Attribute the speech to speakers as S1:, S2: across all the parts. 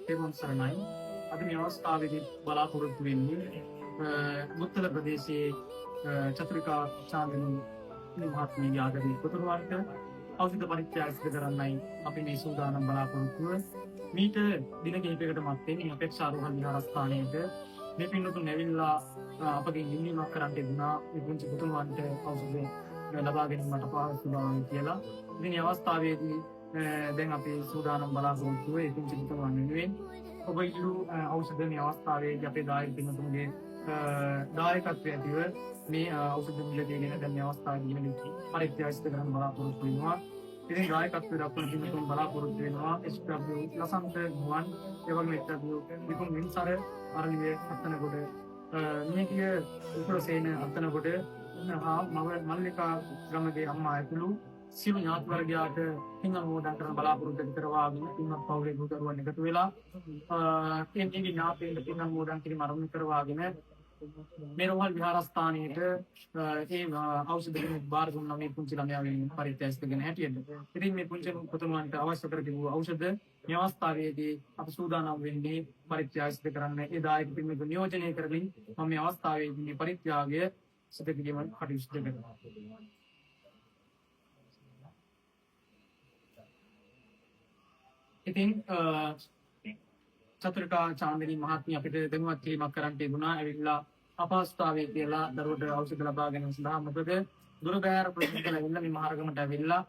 S1: තෙරුවන් සරණයි. අද මේ අවස්ථාවේදී බලාපොරොත්තු වෙන්නේ මුත්තල ප්‍රදේශයේ චතුරිකා චාන්දිනී මහත්මිය ආදරණීය පුතුණුවන්ට ඖෂධ පරිත්‍යාග සිදු කරන්නයි අපි මේ සූදානම් බලාපොරොත්තුව. මීට දින කිහිපයකට මත්තේ මේ අපේක්ෂා ආරෝහණ විහාරස්ථානයේද මේ පින්වතුන් ඇවිල්ලා අපගේ ඉල්ලීමක් කරන්න තිබුණා මේ පුංචි පුතුණුවන්ට ඖෂධ ලබා ගැනීමට පහසු බව කියලා. ඉතින් මේ අවස්ථාවේදී දැන් අපි සූදානම් බලාපොරොත්තු වෙ පුංචි පුතුණුවන් වෙනුවෙන් ඔබ ඉල්ලු ඖෂධ මේ අවස්ථාවේදී අපේ දායක පින්වතුන්ගේ දායකත්වය ඇතිව මේ ඖෂධ මිලදීගෙන දැන් මේ අවස්ථාවේදී මෙලෙස පරිත්‍යාග සිදු කරන්න බලාපොරොත්තු වෙනවා. ඉතින් දායකත්වය දක්වන පින්වතුන් බලාපොරොත්තු වෙනවා SW ලසන්ත ගුවන් එවැනි SW විකුම් වින්සර අරලියේ අත්තනකොට මේ කිය උපරසේන අත්තනකොට මල්ලිකා ගමගේ අම්මා ඇතුළු සියලු ඥාති වර්ගයාට පින් අනුමෝදන් කරන බලාපොරොත්තු කරවාගෙන පින්වත් පවුලේ දරුවන් එකතු වෙලා මේ ඥාතීන් පින් අනුමෝදන් කිරීම ආරම්භ කරවාගෙන මේ රෝහල් විහාරස්ථානයේට ඒ ඖෂධ දෙනුත් බාර දුන්නා මේ පුංචි ළමයාගෙන් පරිත්‍යාග කරගෙන හැටියට. ඉතින් මේ පුංචි පුතුණුවන්ට අවශ්‍ය කර තිබූ ඖෂධ මේ අවස්ථාවේදී අපි සූදානම් වෙන්නේ පරිත්‍යාග සිදු කරන්න. ඒ දායක පින්වතුන් නියෝජනය කරමින් මම මේ අවස්ථාවේදී මේ පරිත්‍යාගය සිදු කිරීම කටයුතු කරනවා. ඉතින් චතුරිකා චාන්දිනී මහත්මිය අපිට දැනුවත් කිරීමක් කරන්න තිබුණා. ඇවිල්ලා අපහසුතාවයේ කියලා දරුවට ඖෂධ ලබා ගැනීම සඳහා මොකද දුර බැහැර ප්‍රදේශවල ඇවිල්ලා මේ මහරගමට ඇවිල්ලා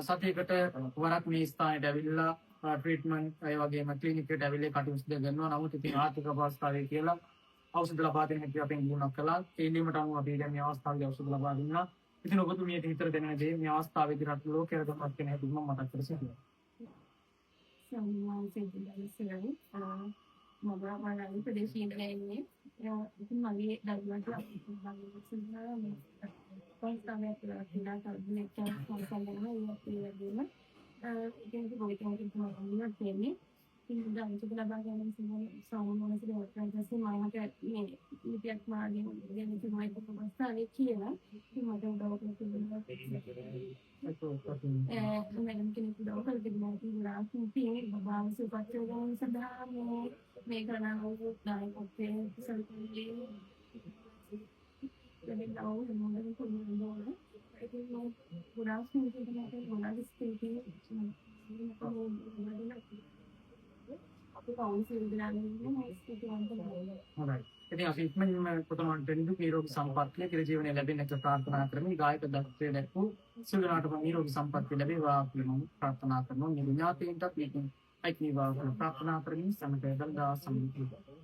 S1: සතියකට වරක් මේ ස්ථානයට ඇවිල්ලා ට්‍රීට්මන්ට් ඒ වගේම ක්ලිනික් එකට ඇවිල්ලා කටයුතු කරනවා. නමුත් ඉතින් ආර්ථික අපහසුතාවයේ කියලා ඖෂධ ලබා දෙන්න හැටි අපෙන් ඉල්ලීමක් කළා. ඒ ඉල්ලීමට අනුව අපි දැන් මේ අවස්ථාවේදී ඖෂධ ලබා දුන්නා. ඉතින් ඔබතුමියට හිතර දෙන දේ මේ අවස්ථාවේදී රට ලෝකයට ගමත් වෙන හැටි මම මතක් කර සිටිනවා.
S2: Someone said that is very mobile online ප්‍රදේශයේ ඉඳලා ඉන්නේ. ඉතින් මගේ දරුවන්ට කොන්ස්ටන්ට් කියලා ටැබ්ලට් එකක් සම්බන්ධව ඉතින් කියන්නේ ඉතින් දැන් ඒක ලබා ගැනීම සම්මත දෙවටන්ටස් මමට මේ ලිපියක් මාගේ දෙන්න තුමයි කොහොමස්තාවේ කියලා ඉතින් මට උදව් කරලා මම කෙනෙක් උදව් කරලා දෙන්නා කියලා ඉතින් බබාව සුපත් කරගන්න සඳහා මේ කරනවා දායකත්වයේ සල්පියේ දෙන්න ඕන මොනවද කොහොමද ඉතින් මම ගොඩාක් ස්තුතියි ගොඩාක් ස්තුතියි අපි කවුන්සිල් දාන්නේ
S1: හොඳයි. ඉතින් අපි ඉක්මනින්ම පුතුණුවන්ට නිරෝගී සම්පන්නිය කියලා ජීවනය ලැබෙන්න කියලා ප්‍රාර්ථනා කරමින් ගායක දත්තේ දැක්වූ සියලු නාටක නිරෝගී සම්පන්නිය ලැබේවා කියලා මම ප්‍රාර්ථනා කරනවා. මේ ඥාතීන්ටත් මේකෙන් අයිති වේවා කියලා ප්‍රාර්ථනා කරමින් සමග දල්දා සම්පූර්ණ